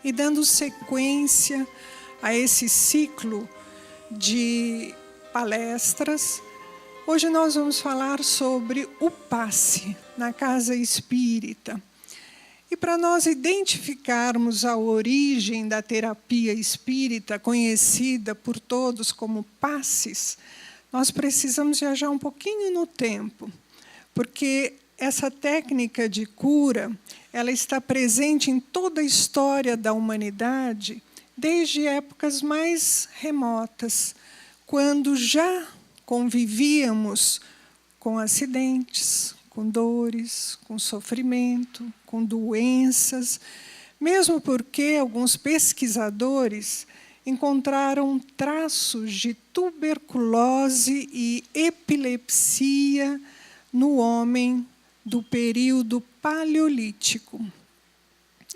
E dando sequência a esse ciclo de palestras, hoje nós vamos falar sobre o passe na casa espírita. E para nós identificarmos a origem da terapia espírita, conhecida por todos como passes, nós precisamos viajar um pouquinho no tempo, porque essa técnica de cura, ela está presente em toda a história da humanidade, desde épocas mais remotas, quando já convivíamos com acidentes, com dores, com sofrimento, com doenças, mesmo porque alguns pesquisadores encontraram traços de tuberculose e epilepsia no homem do período paleolítico.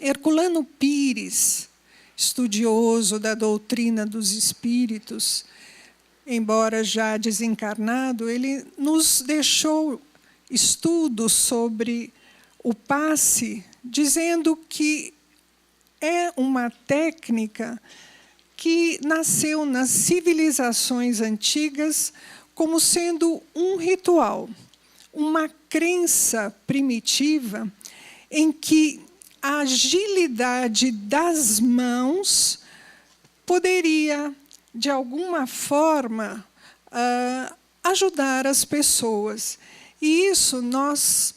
Herculano Pires, estudioso da doutrina dos espíritos, embora já desencarnado, ele nos deixou estudos sobre o passe, dizendo que é uma técnica que nasceu nas civilizações antigas como sendo um ritual, uma crença primitiva em que a agilidade das mãos poderia, de alguma forma, ajudar as pessoas. E isso nós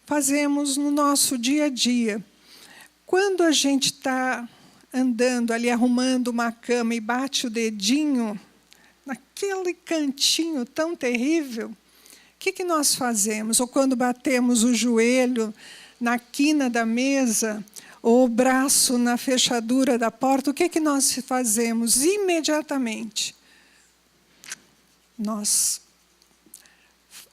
fazemos no nosso dia a dia. Quando a gente está andando ali, arrumando uma cama e bate o dedinho naquele cantinho tão terrível, o que nós fazemos? Ou quando batemos o joelho na quina da mesa, ou o braço na fechadura da porta, o que nós fazemos? Imediatamente, nós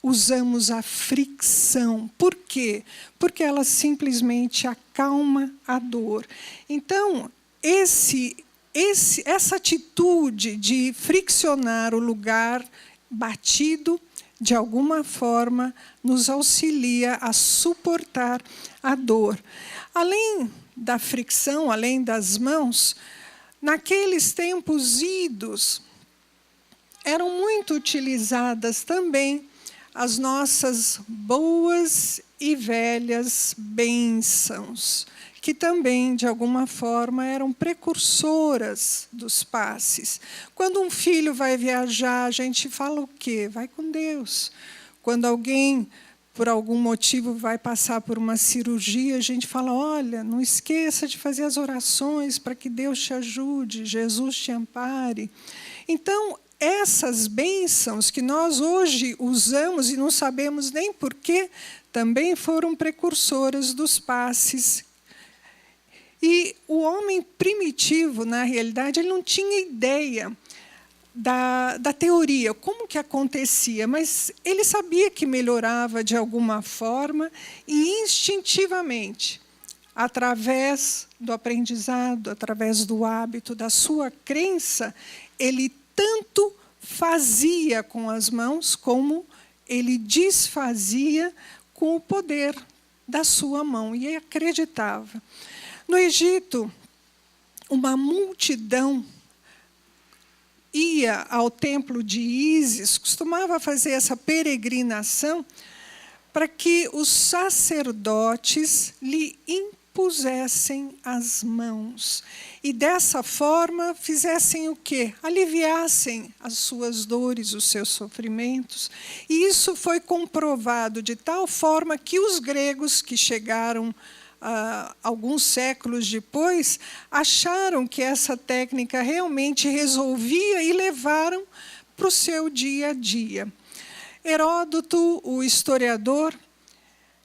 usamos a fricção. Por quê? Porque ela simplesmente acalma a dor. Então, essa atitude de friccionar o lugar batido, de alguma forma, nos auxilia a suportar a dor. Além da fricção, além das mãos, naqueles tempos idos, eram muito utilizadas também as nossas boas e velhas bênçãos, que também, de alguma forma, eram precursoras dos passes. Quando um filho vai viajar, a gente fala o quê? Vai com Deus. Quando alguém, por algum motivo, vai passar por uma cirurgia, a gente fala, olha, não esqueça de fazer as orações para que Deus te ajude, Jesus te ampare. Então, essas bênçãos que nós hoje usamos e não sabemos nem porquê, também foram precursoras dos passes. E o homem primitivo, na realidade, ele não tinha ideia da teoria, como que acontecia, mas ele sabia que melhorava de alguma forma e instintivamente, através do aprendizado, através do hábito, da sua crença, ele tanto fazia com as mãos como ele desfazia com o poder da sua mão e acreditava. No Egito, uma multidão ia ao templo de Ísis, costumava fazer essa peregrinação para que os sacerdotes lhe impusessem as mãos. E dessa forma fizessem o quê? Aliviassem as suas dores, os seus sofrimentos. E isso foi comprovado de tal forma que os gregos que chegaram alguns séculos depois, acharam que essa técnica realmente resolvia e levaram para o seu dia a dia. Heródoto, o historiador,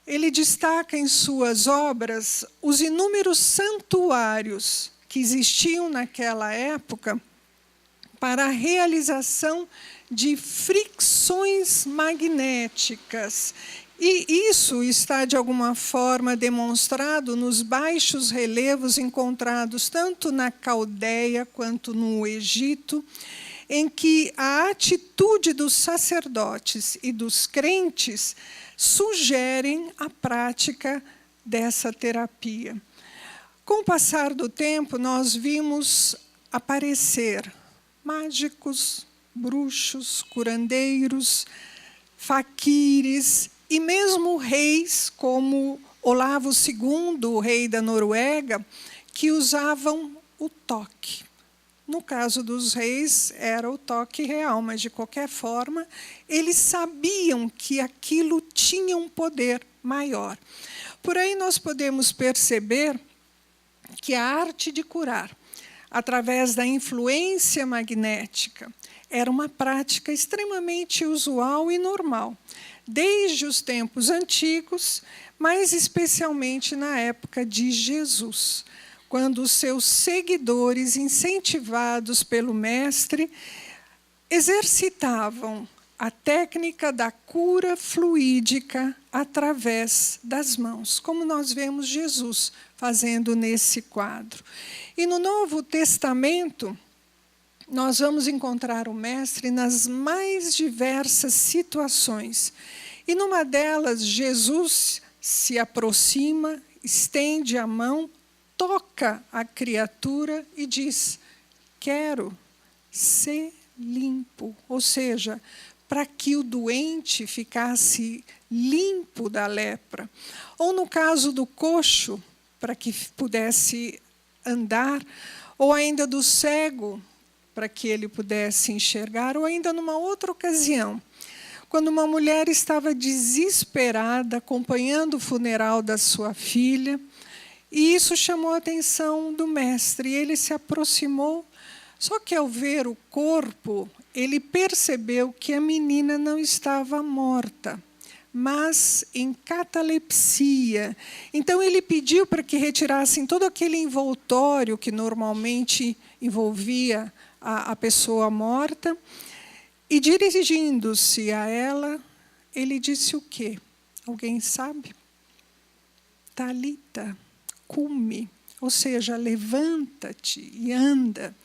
ele destaca em suas obras os inúmeros santuários que existiam naquela época para a realização de fricções magnéticas. E isso está, de alguma forma, demonstrado nos baixos relevos encontrados tanto na Caldeia quanto no Egito, em que a atitude dos sacerdotes e dos crentes sugerem a prática dessa terapia. Com o passar do tempo, nós vimos aparecer mágicos, bruxos, curandeiros, faquires e mesmo reis, como Olavo II, o rei da Noruega, que usavam o toque. No caso dos reis, era o toque real, mas, de qualquer forma, eles sabiam que aquilo tinha um poder maior. Por aí nós podemos perceber que a arte de curar, através da influência magnética, era uma prática extremamente usual e normal, desde os tempos antigos, mas especialmente na época de Jesus, quando os seus seguidores, incentivados pelo Mestre, exercitavam a técnica da cura fluídica através das mãos, como nós vemos Jesus fazendo nesse quadro. E no Novo Testamento, nós vamos encontrar o Mestre nas mais diversas situações. E numa delas, Jesus se aproxima, estende a mão, toca a criatura e diz: quero ser limpo. Ou seja, para que o doente ficasse limpo da lepra. Ou no caso do coxo, para que pudesse andar, ou ainda do cego, para que ele pudesse enxergar, ou ainda numa outra ocasião, quando uma mulher estava desesperada, acompanhando o funeral da sua filha, e isso chamou a atenção do Mestre, e ele se aproximou. Só que, ao ver o corpo, ele percebeu que a menina não estava morta, mas em catalepsia. Então, ele pediu para que retirassem todo aquele envoltório que normalmente envolvia a pessoa morta, e, dirigindo-se a ela, ele disse o quê? Alguém sabe? Talita, cumi, ou seja, levanta-te e anda.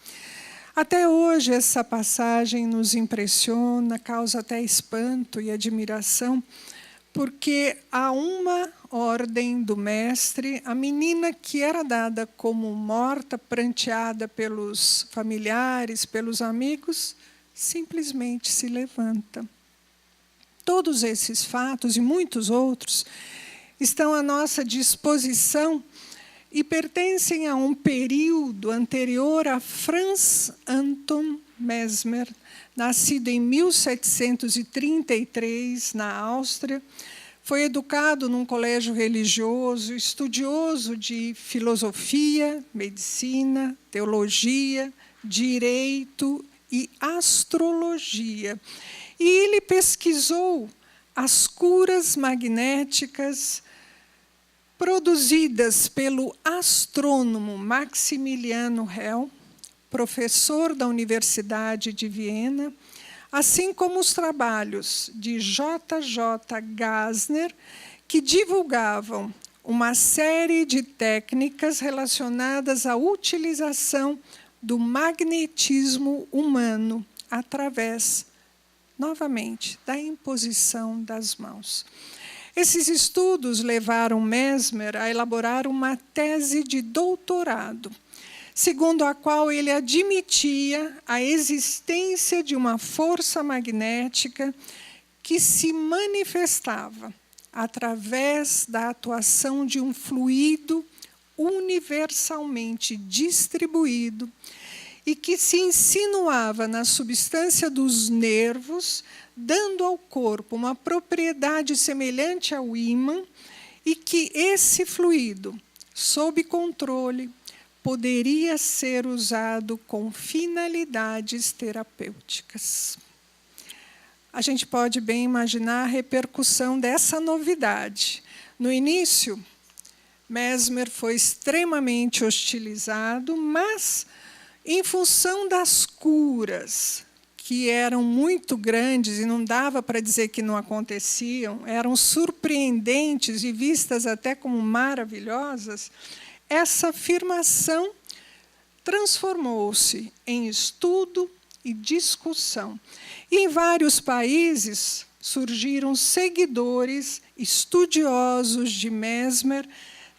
Até hoje, essa passagem nos impressiona, causa até espanto e admiração, porque a uma ordem do Mestre, a menina que era dada como morta, pranteada pelos familiares, pelos amigos, simplesmente se levanta. Todos esses fatos e muitos outros estão à nossa disposição e pertencem a um período anterior a Franz Anton Mesmer, nascido em 1733, na Áustria. Foi educado num colégio religioso, estudioso de filosofia, medicina, teologia, direito e astrologia. E ele pesquisou as curas magnéticas produzidas pelo astrônomo Maximiliano Hell, professor da Universidade de Viena, assim como os trabalhos de J.J. Gassner, que divulgavam uma série de técnicas relacionadas à utilização do magnetismo humano através, novamente, da imposição das mãos. Esses estudos levaram Mesmer a elaborar uma tese de doutorado, segundo a qual ele admitia a existência de uma força magnética que se manifestava através da atuação de um fluido universalmente distribuído e que se insinuava na substância dos nervos, dando ao corpo uma propriedade semelhante ao ímã, e que esse fluido, sob controle, poderia ser usado com finalidades terapêuticas. A gente pode bem imaginar a repercussão dessa novidade. No início, Mesmer foi extremamente hostilizado, mas, em função das curas, que eram muito grandes e não dava para dizer que não aconteciam, eram surpreendentes e vistas até como maravilhosas, essa afirmação transformou-se em estudo e discussão. E em vários países surgiram seguidores estudiosos de Mesmer,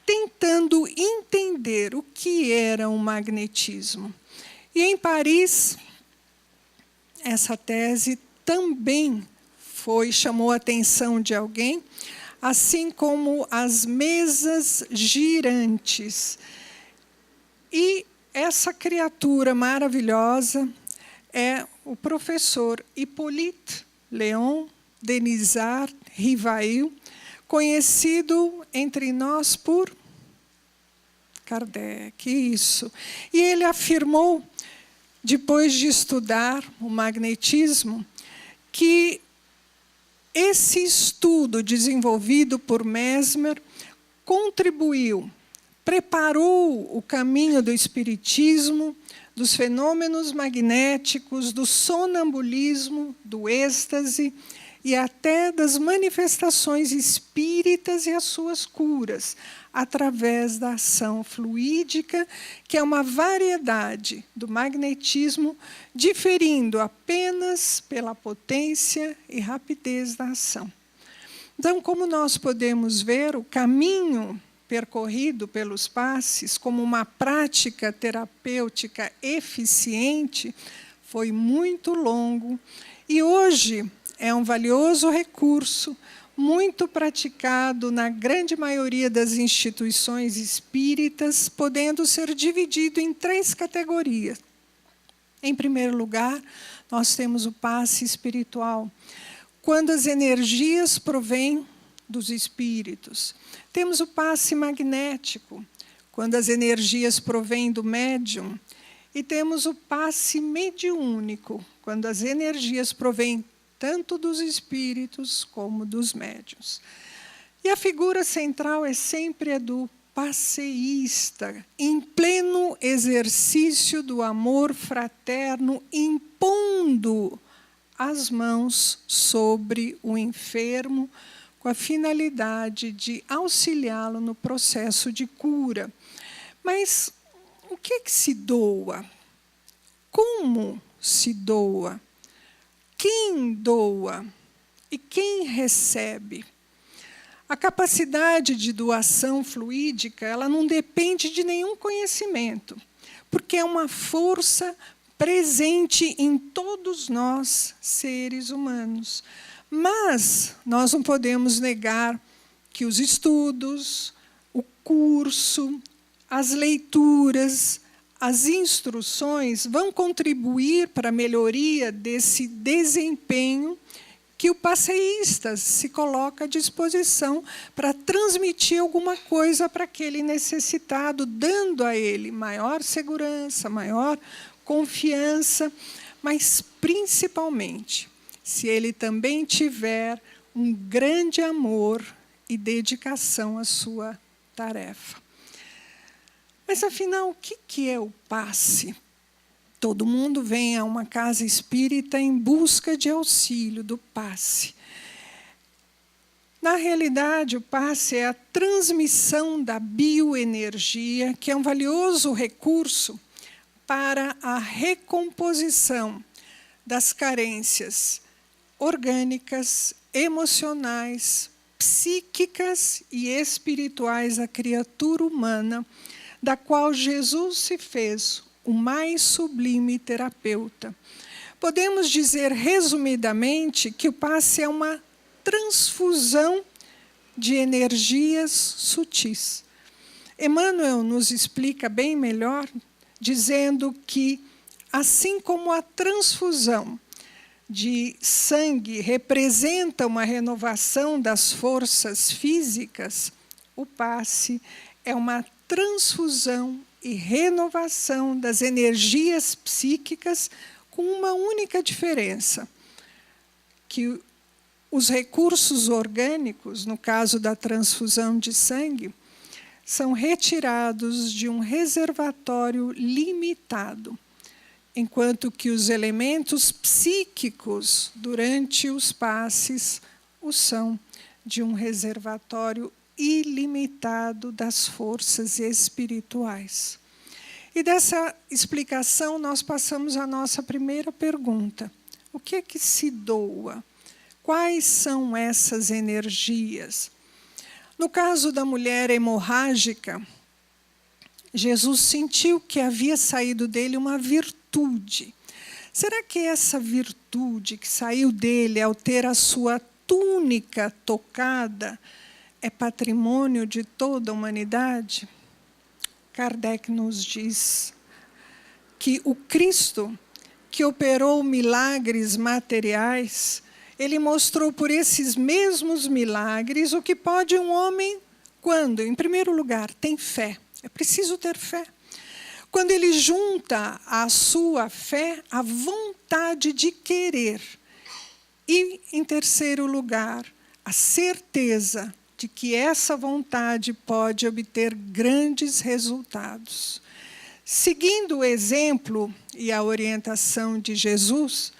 tentando entender o que era o magnetismo. E em Paris, essa tese também chamou a atenção de alguém, assim como as mesas girantes. E essa criatura maravilhosa é o professor Hippolyte Léon Denisard Rivail, conhecido entre nós por Kardec. Isso. E ele afirmou, depois de estudar o magnetismo, que esse estudo desenvolvido por Mesmer contribuiu, preparou o caminho do espiritismo, dos fenômenos magnéticos, do sonambulismo, do êxtase e até das manifestações espíritas e as suas curas, através da ação fluídica, que é uma variedade do magnetismo, diferindo apenas pela potência e rapidez da ação. Então, como nós podemos ver, o caminho percorrido pelos passes como uma prática terapêutica eficiente foi muito longo e hoje é um valioso recurso muito praticado na grande maioria das instituições espíritas, podendo ser dividido em 3 categorias. Em primeiro lugar, nós temos o passe espiritual, quando as energias provêm dos espíritos. Temos o passe magnético, quando as energias provêm do médium. E temos o passe mediúnico, quando as energias provêm tanto dos espíritos como dos médiuns. E a figura central é sempre a do passeísta, em pleno exercício do amor fraterno, impondo as mãos sobre o enfermo, com a finalidade de auxiliá-lo no processo de cura. Mas o que se doa? Como se doa? Quem doa? E quem recebe? A capacidade de doação fluídica, ela não depende de nenhum conhecimento, porque é uma força presente em todos nós, seres humanos. Mas nós não podemos negar que os estudos, o curso, as leituras, as instruções vão contribuir para a melhoria desse desempenho que o passeísta se coloca à disposição para transmitir alguma coisa para aquele necessitado, dando a ele maior segurança, maior confiança, mas principalmente se ele também tiver um grande amor e dedicação à sua tarefa. Mas, afinal, o que é o passe? Todo mundo vem a uma casa espírita em busca de auxílio do passe. Na realidade, o passe é a transmissão da bioenergia, que é um valioso recurso para a recomposição das carências orgânicas, emocionais, psíquicas e espirituais da criatura humana, da qual Jesus se fez o mais sublime terapeuta. Podemos dizer, resumidamente, que o passe é uma transfusão de energias sutis. Emmanuel nos explica bem melhor, dizendo que, assim como a transfusão de sangue representa uma renovação das forças físicas, o passe é uma transfusão e renovação das energias psíquicas, com uma única diferença, que os recursos orgânicos, no caso da transfusão de sangue, são retirados de um reservatório limitado, enquanto que os elementos psíquicos, durante os passes, o são de um reservatório ilimitado das forças espirituais. E dessa explicação, nós passamos à nossa primeira pergunta. O que é que se doa? Quais são essas energias? No caso da mulher hemorrágica, Jesus sentiu que havia saído dele uma virtude. Será que essa virtude que saiu dele ao ter a sua túnica tocada é patrimônio de toda a humanidade? Kardec nos diz que o Cristo, que operou milagres materiais, ele mostrou por esses mesmos milagres o que pode um homem quando, em primeiro lugar, tem fé. É preciso ter fé. Quando ele junta à sua fé a vontade de querer. E, em terceiro lugar, a certeza de que essa vontade pode obter grandes resultados. Seguindo o exemplo e a orientação de Jesus,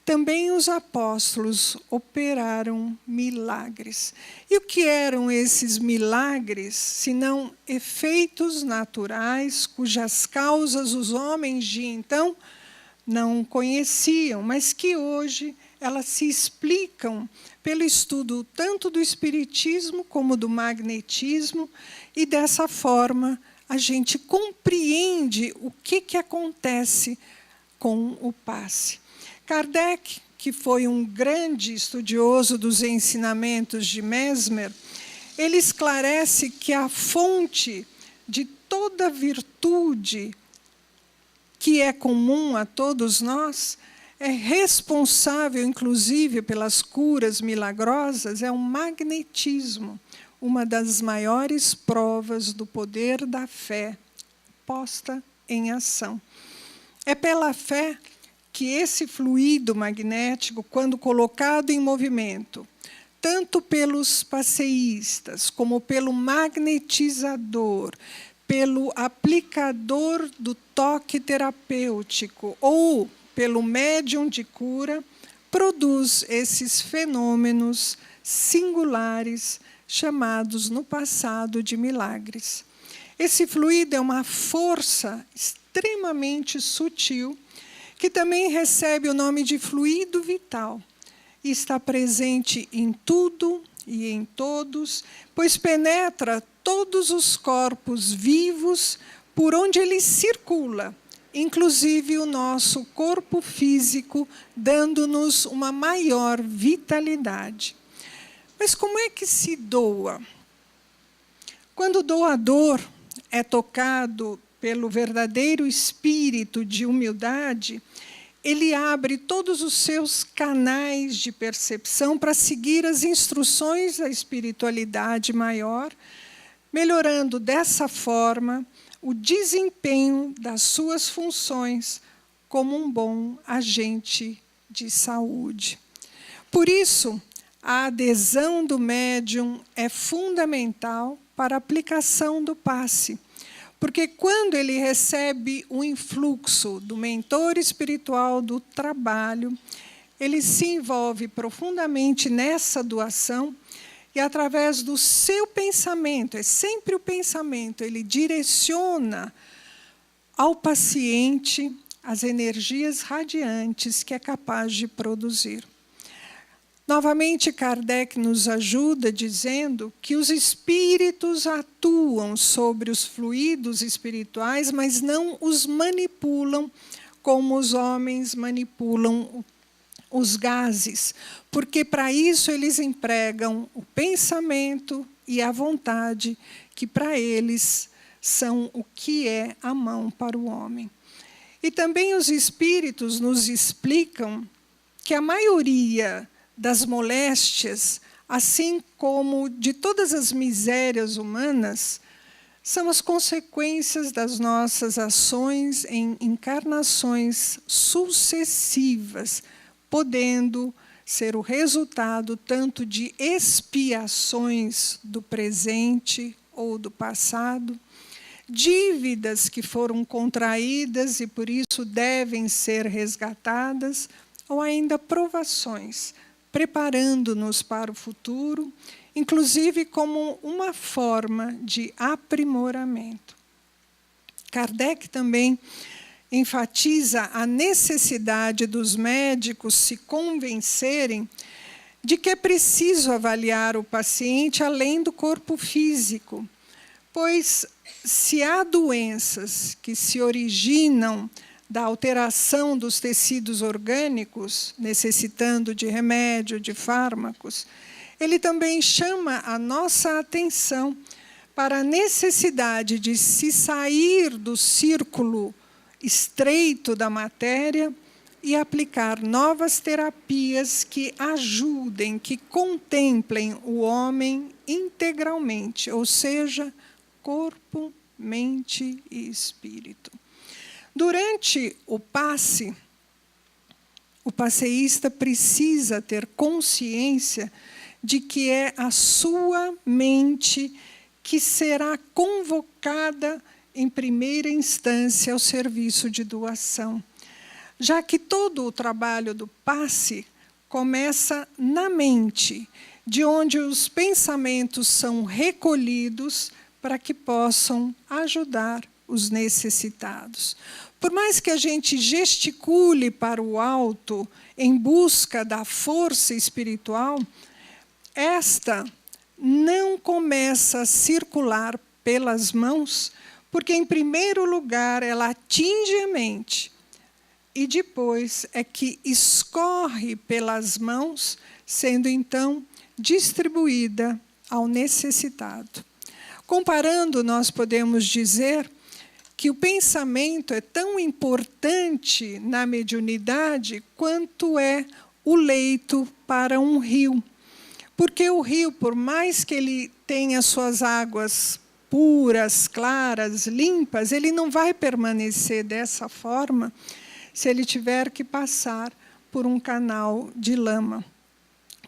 também os apóstolos operaram milagres. E o que eram esses milagres, senão efeitos naturais, cujas causas os homens de então não conheciam, mas que hoje elas se explicam pelo estudo tanto do espiritismo como do magnetismo, e dessa forma a gente compreende o que acontece com o passe. Kardec, que foi um grande estudioso dos ensinamentos de Mesmer, ele esclarece que a fonte de toda virtude que é comum a todos nós, é responsável, inclusive, pelas curas milagrosas, é o magnetismo, uma das maiores provas do poder da fé posta em ação. É pela fé que esse fluido magnético, quando colocado em movimento, tanto pelos passeístas, como pelo magnetizador, pelo aplicador do toque terapêutico ou pelo médium de cura, produz esses fenômenos singulares chamados no passado de milagres. Esse fluido é uma força extremamente sutil, que também recebe o nome de fluido vital, e está presente em tudo e em todos, pois penetra todos os corpos vivos por onde ele circula, inclusive o nosso corpo físico, dando-nos uma maior vitalidade. Mas como é que se doa? Quando o doador é tocado pelo verdadeiro espírito de humildade, ele abre todos os seus canais de percepção para seguir as instruções da espiritualidade maior, melhorando dessa forma o desempenho das suas funções como um bom agente de saúde. Por isso, a adesão do médium é fundamental para a aplicação do passe, porque quando ele recebe o influxo do mentor espiritual do trabalho, ele se envolve profundamente nessa doação e, através do seu pensamento, é sempre o pensamento, ele direciona ao paciente as energias radiantes que é capaz de produzir. Novamente, Kardec nos ajuda dizendo que os espíritos atuam sobre os fluidos espirituais, mas não os manipulam como os homens manipulam os gases, porque para isso eles empregam o pensamento e a vontade, que para eles são o que é a mão para o homem. E também os espíritos nos explicam que a maioria das moléstias, assim como de todas as misérias humanas, são as consequências das nossas ações em encarnações sucessivas, podendo ser o resultado tanto de expiações do presente ou do passado, dívidas que foram contraídas e por isso devem ser resgatadas, ou ainda provações, preparando-nos para o futuro, inclusive como uma forma de aprimoramento. Kardec também enfatiza a necessidade dos médicos se convencerem de que é preciso avaliar o paciente além do corpo físico, pois se há doenças que se originam da alteração dos tecidos orgânicos, necessitando de remédio, de fármacos, ele também chama a nossa atenção para a necessidade de se sair do círculo estreito da matéria e aplicar novas terapias que ajudem, que contemplem o homem integralmente, ou seja, corpo, mente e espírito. Durante o passe, o passeísta precisa ter consciência de que é a sua mente que será convocada em primeira instância ao serviço de doação, já que todo o trabalho do passe começa na mente, de onde os pensamentos são recolhidos para que possam ajudar os necessitados. Por mais que a gente gesticule para o alto em busca da força espiritual, esta não começa a circular pelas mãos, porque, em primeiro lugar, ela atinge a mente, e depois é que escorre pelas mãos, sendo, então, distribuída ao necessitado. Comparando, nós podemos dizer que o pensamento é tão importante na mediunidade quanto é o leito para um rio. Porque o rio, por mais que ele tenha suas águas puras, claras, limpas, ele não vai permanecer dessa forma se ele tiver que passar por um canal de lama.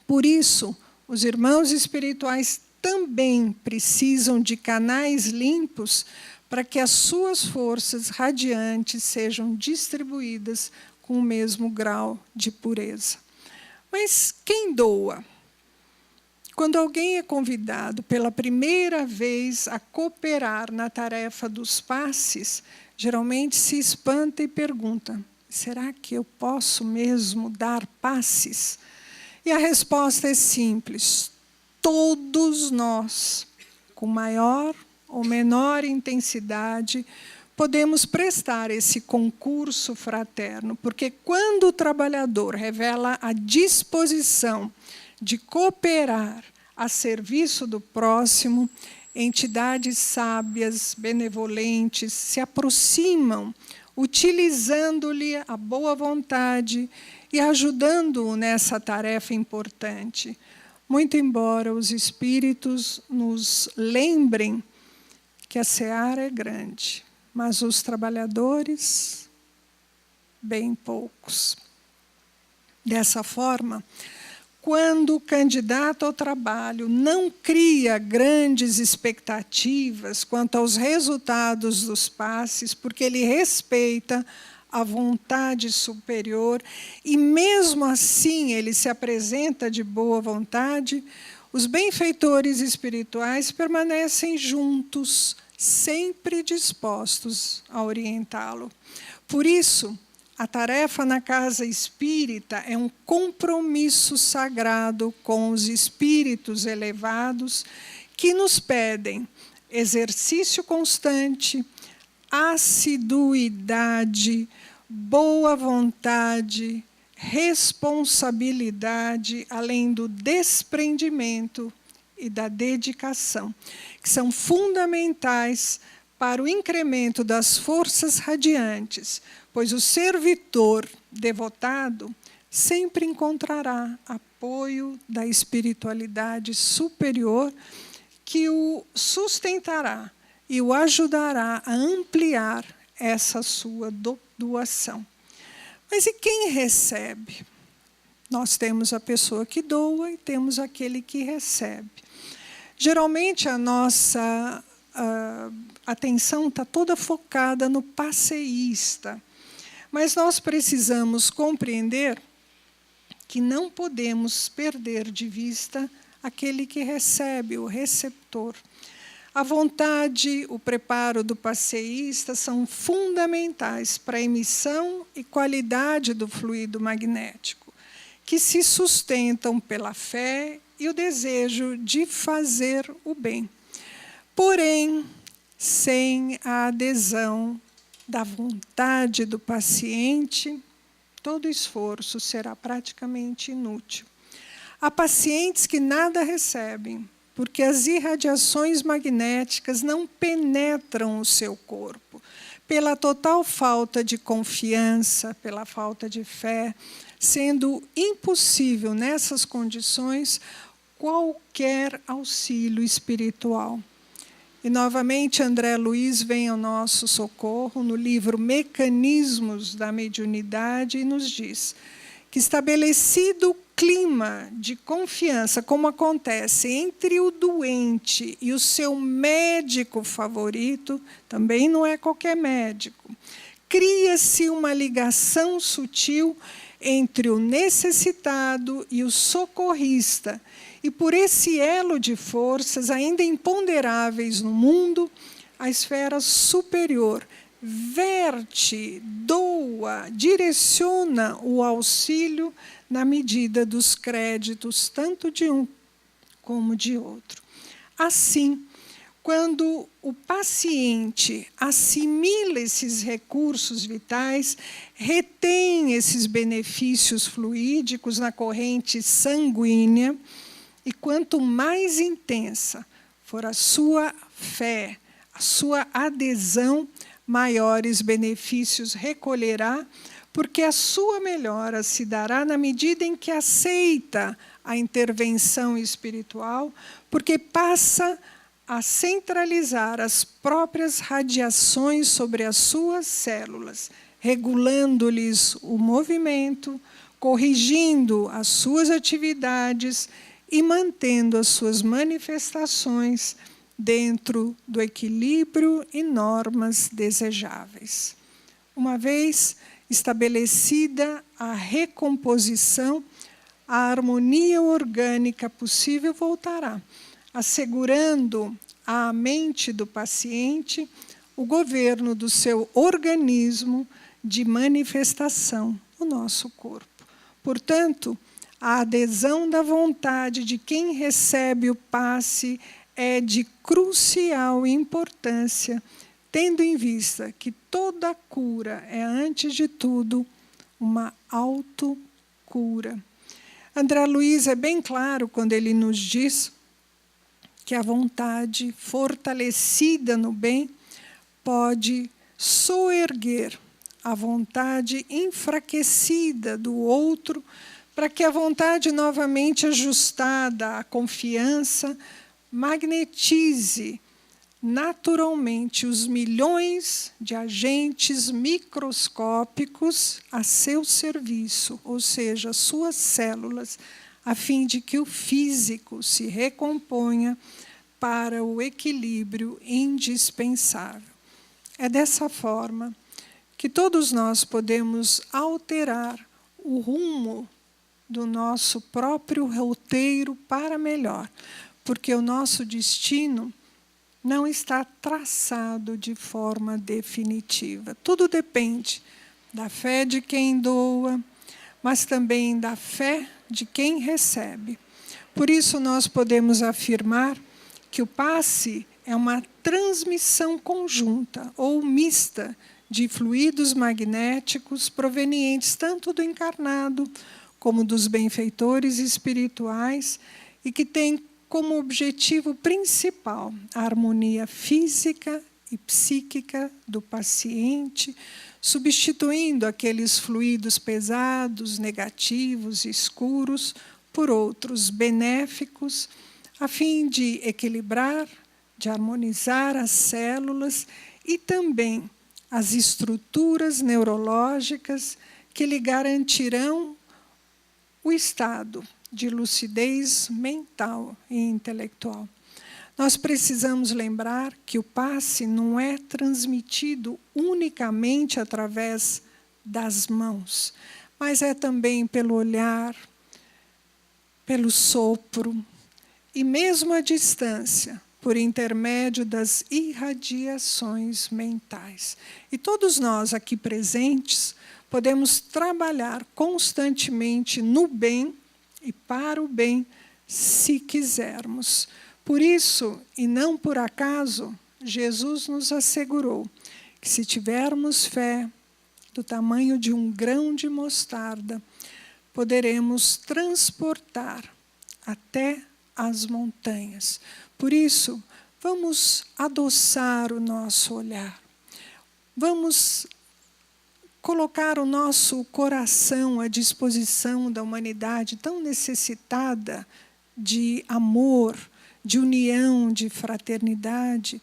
Por isso, os irmãos espirituais também precisam de canais limpos para que as suas forças radiantes sejam distribuídas com o mesmo grau de pureza. Mas quem doa? Quando alguém é convidado pela primeira vez a cooperar na tarefa dos passes, geralmente se espanta e pergunta: será que eu posso mesmo dar passes? E a resposta é simples: todos nós, com maior ou menor intensidade, podemos prestar esse concurso fraterno, porque quando o trabalhador revela a disposição de cooperar a serviço do próximo, entidades sábias, benevolentes, se aproximam, utilizando-lhe a boa vontade e ajudando-o nessa tarefa importante. Muito embora os espíritos nos lembrem que a seara é grande, mas os trabalhadores, bem poucos. Dessa forma, quando o candidato ao trabalho não cria grandes expectativas quanto aos resultados dos passes, porque ele respeita a vontade superior, e mesmo assim ele se apresenta de boa vontade, os benfeitores espirituais permanecem juntos, sempre dispostos a orientá-lo. Por isso, a tarefa na casa espírita é um compromisso sagrado com os espíritos elevados que nos pedem exercício constante, assiduidade, boa vontade, responsabilidade, além do desprendimento e da dedicação, que são fundamentais para o incremento das forças radiantes, pois o servitor devotado sempre encontrará apoio da espiritualidade superior que o sustentará e o ajudará a ampliar essa sua doação. Mas e quem recebe? Nós temos a pessoa que doa e temos aquele que recebe. Geralmente a nossa atenção está toda focada no passeísta, mas nós precisamos compreender que não podemos perder de vista aquele que recebe, o receptor. A vontade, o preparo do passeísta são fundamentais para a emissão e qualidade do fluido magnético, que se sustentam pela fé e o desejo de fazer o bem. Porém, sem a adesão da vontade do paciente, todo esforço será praticamente inútil. Há pacientes que nada recebem, porque as irradiações magnéticas não penetram o seu corpo, pela total falta de confiança, pela falta de fé, sendo impossível, nessas condições, qualquer auxílio espiritual. E, novamente, André Luiz vem ao nosso socorro no livro Mecanismos da Mediunidade e nos diz que, estabelecido o clima de confiança, como acontece entre o doente e o seu médico favorito, também não é qualquer médico, cria-se uma ligação sutil entre o necessitado e o socorrista. E por esse elo de forças ainda imponderáveis no mundo, a esfera superior verte, doa, direciona o auxílio na medida dos créditos, tanto de um como de outro. Assim, quando o paciente assimila esses recursos vitais, retém esses benefícios fluídicos na corrente sanguínea, e quanto mais intensa for a sua fé, a sua adesão, maiores benefícios recolherá, porque a sua melhora se dará na medida em que aceita a intervenção espiritual, porque passa a centralizar as próprias radiações sobre as suas células, regulando-lhes o movimento, corrigindo as suas atividades e mantendo as suas manifestações dentro do equilíbrio e normas desejáveis. Uma vez estabelecida a recomposição, a harmonia orgânica possível voltará, assegurando à mente do paciente o governo do seu organismo de manifestação, o nosso corpo. Portanto, a adesão da vontade de quem recebe o passe é de crucial importância, tendo em vista que toda cura é, antes de tudo, uma autocura. André Luiz é bem claro quando ele nos diz que a vontade fortalecida no bem pode soerguer a vontade enfraquecida do outro, para que a vontade novamente ajustada à confiança magnetize naturalmente os milhões de agentes microscópicos a seu serviço, ou seja, as suas células, a fim de que o físico se recomponha para o equilíbrio indispensável. É dessa forma que todos nós podemos alterar o rumo do nosso próprio roteiro para melhor, porque o nosso destino não está traçado de forma definitiva. Tudo depende da fé de quem doa, mas também da fé de quem recebe. Por isso, nós podemos afirmar que o passe é uma transmissão conjunta ou mista de fluidos magnéticos provenientes tanto do encarnado como dos benfeitores espirituais, e que tem como objetivo principal a harmonia física e psíquica do paciente, substituindo aqueles fluidos pesados, negativos, escuros, por outros benéficos, a fim de equilibrar, de harmonizar as células e também as estruturas neurológicas que lhe garantirão o estado de lucidez mental e intelectual. Nós precisamos lembrar que o passe não é transmitido unicamente através das mãos, mas é também pelo olhar, pelo sopro, e mesmo à distância, por intermédio das irradiações mentais. E todos nós aqui presentes podemos trabalhar constantemente no bem e para o bem, se quisermos. Por isso, e não por acaso, Jesus nos assegurou que se tivermos fé do tamanho de um grão de mostarda, poderemos transportar até as montanhas. Por isso, vamos adoçar o nosso olhar. Vamos colocar o nosso coração à disposição da humanidade tão necessitada de amor, de união, de fraternidade.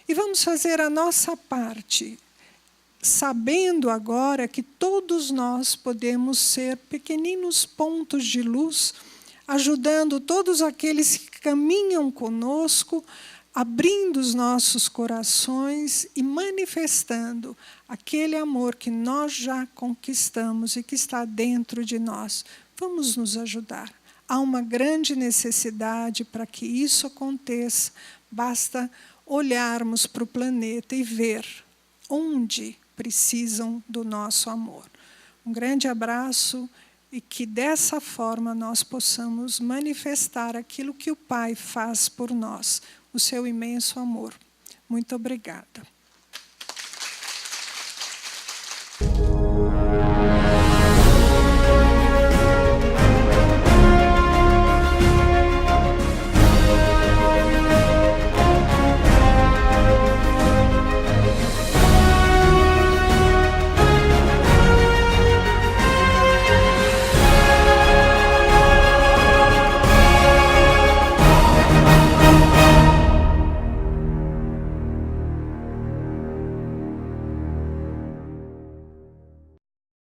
E vamos fazer a nossa parte, sabendo agora que todos nós podemos ser pequeninos pontos de luz, ajudando todos aqueles que caminham conosco, abrindo os nossos corações e manifestando aquele amor que nós já conquistamos e que está dentro de nós. Vamos nos ajudar. Há uma grande necessidade para que isso aconteça. Basta olharmos para o planeta e ver onde precisam do nosso amor. Um grande abraço e que dessa forma nós possamos manifestar aquilo que o Pai faz por nós, o seu imenso amor. Muito obrigada.